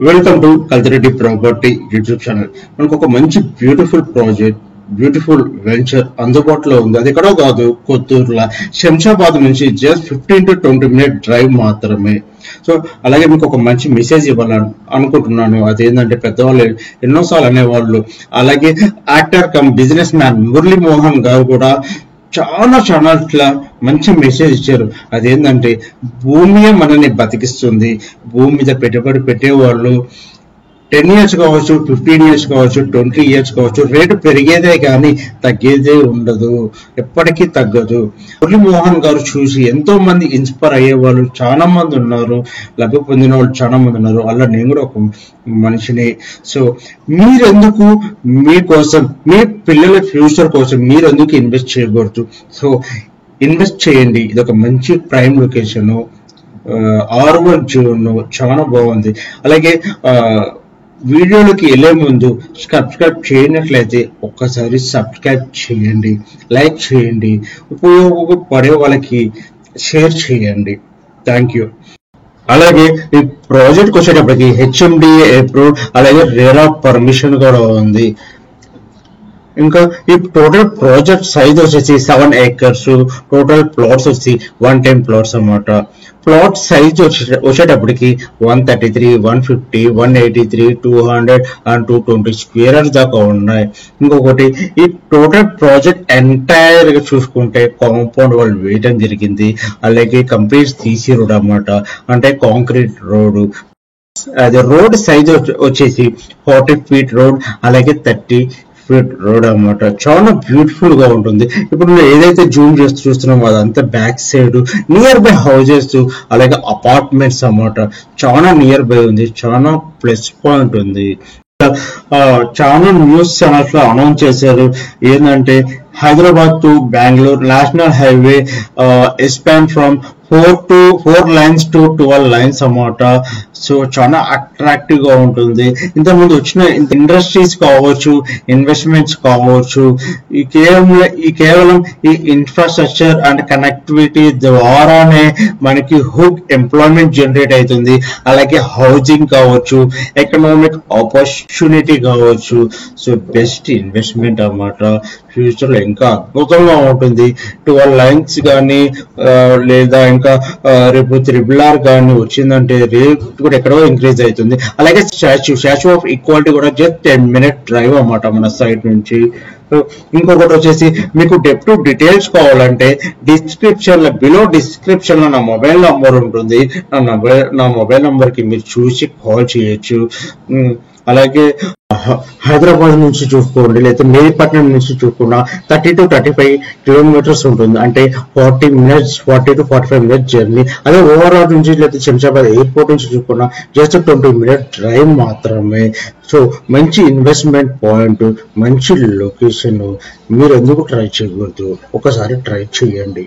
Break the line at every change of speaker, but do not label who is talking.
Welcome to Kalchareddy property YouTube channel. మనకు ఒక మంచి బ్యూటిఫుల్ ప్రాజెక్ట్, బ్యూటిఫుల్ వెంచర్ అందుబాటులో ఉంది. అది ఎక్కడో కాదు, కొత్తూరులో శంషాబాద్ నుంచి జస్ట్ 15 to 20 మినిట్ డ్రైవ్ మాత్రమే. సో అలాగే మీకు ఒక మంచి మెసేజ్ ఇవ్వాలని అనుకుంటున్నాను. అదేంటంటే, పెద్దవాళ్ళు ఎన్నోసార్లు అనేవాళ్ళు, అలాగే actor come business man Murali Mohan గారు కూడా చాలా ఇట్లా మంచి మెసేజ్ ఇచ్చారు. అదేంటంటే, భూమియే మనల్ని బతికిస్తుంది. భూమి మీద పెట్టుబడి పెట్టేవాళ్ళు 10 years కావచ్చు, 15 years కావచ్చు, 20 years కావచ్చు, రేటు పెరిగేదే కానీ తగ్గేదే ఉండదు, ఎప్పటికీ తగ్గదు. మురళీమోహన్ గారు చూసి ఎంతో మంది ఇన్స్పైర్ అయ్యే వాళ్ళు చాలా మంది ఉన్నారు, లబ్ధి పొందిన వాళ్ళు చాలా మంది ఉన్నారు. అలా నేను కూడా ఒక మనిషిని. సో మీరెందుకు మీకోసం, మీ పిల్లల ఫ్యూచర్ కోసం మీరెందుకు ఇన్వెస్ట్ చేయకూడదు? సో ఇన్వెస్ట్ చేయండి. ఇది ఒక మంచి ప్రైమ్ లొకేషన్, R1 జోన్, చాలా బాగుంది. అలాగే వీడియోలోకి వెళ్ళే ముందు సబ్స్క్రైబ్ చేయనట్లయితే ఒక్కసారి సబ్స్క్రైబ్ చేయండి, లైక్ చేయండి, ఉపయోగపడే వాళ్ళకి షేర్ చేయండి. Thank you. అలాగే ఈ ప్రాజెక్ట్కి వచ్చేటప్పటికి HMDA అప్రూవ్, అలాగే రేరా పర్మిషన్ కూడా ఉంది. ఇంకా ఈ టోటల్ ప్రాజెక్ట్ సైజ్ వచ్చేసి 7 acres, టోటల్ ప్లాట్స్ వచ్చి 110 plots అన్నమాట. ప్లాట్ సైజ్ వచ్చేటప్పటికి 133, 150, 183, 200 and 220 స్క్వేర్ దాకా ఉన్నాయి. ఇంకొకటి, ఈ టోటల్ ప్రాజెక్ట్ ఎంటైర్ గా చూసుకుంటే కాంపౌండ్ వాళ్ళు వేయడం జరిగింది. అలాగే కంప్లీట్ CC రోడ్ అన్నమాట, అంటే కాంక్రీట్ రోడ్. అది రోడ్ సైజ్ వచ్చేసి 40 feet రోడ్, అలాగే 30 feet రోడ్ అన్నమాట. చాలా బ్యూటిఫుల్ గా ఉంటుంది. ఇప్పుడు ఏదైతే జూమ్ చేస్తూ చూస్తున్నామో అదంతా back side near by houses, అలాగే అపార్ట్మెంట్స్ అన్నమాట. చాలా నియర్ బై ఉంది, చాలా ప్లస్ పాయింట్ ఉంది. చాలా న్యూస్ ఛానల్స్ లో అనౌన్స్ చేశారు ఏంటంటే, Hyderabad to Bengaluru national highway expand from 4 lanes to 12 lanes అన్నమాట. సో చాలా అట్రాక్టివ్ గా ఉంటుంది. ఇంతకుముందు వచ్చిన ఇండస్ట్రీస్ కావచ్చు, ఇన్వెస్ట్మెంట్స్ కావచ్చు, కేవలం ఈ ఇన్ఫ్రాస్ట్రక్చర్ అండ్ కనెక్టివిటీ ద్వారానే మనకి హుక్ ఎంప్లాయ్మెంట్ జనరేట్ అవుతుంది. అలాగే హౌసింగ్ కావచ్చు, ఎకనామిక్ ఆపర్చునిటీ కావచ్చు. సో బెస్ట్ ఇన్వెస్ట్మెంట్ అన్నమాట. ఫ్యూచర్ లో ఇంకా అద్భుతంగా ఉంటుంది. 12 lanes కానీ లేదా ఇంకా రేపు RRR కానీ వచ్చిందంటే రేట్ కూడా ఎక్కడో ఇంక్రీజ్ అవుతుంది. అలాగే స్టాచ్యూ ఆఫ్ ఈక్వాలిటీ కూడా జస్ట్ 10 minute డ్రైవ్ అన్నమాట మన సైడ్ నుంచి. ఇంకొకటి వచ్చేసి, మీకు డెప్త్ డీటెయిల్స్ కావాలంటే డిస్క్రిప్షన్ లో, బిలో డిస్క్రిప్షన్ లో నా మొబైల్ నంబర్ ఉంటుంది. నా మొబైల్ నంబర్ కి మీరు చూసి కాల్ చేయొచ్చు. అలాగే హైదరాబాద్ నుంచి చూసుకోండి, లేదా మేడిపట్నం నుంచి చూసుకున్నా 30 to 35 kilometers ఉంటుంది, అంటే 40 to 45 minutes జర్నీ. అదే ఓవరాల్ నుంచి లేదా శంషాబాద్ ఎయిర్పోర్ట్ నుంచి చూసుకున్నా జస్ట్ 20 minute డ్రైవ్ మాత్రమే. సో మంచి ఇన్వెస్ట్మెంట్ పాయింట్, మంచి లొకేషన్. మీరు ఎందుకు ట్రై చేయకూడదు? ఒకసారి ట్రై చేయండి.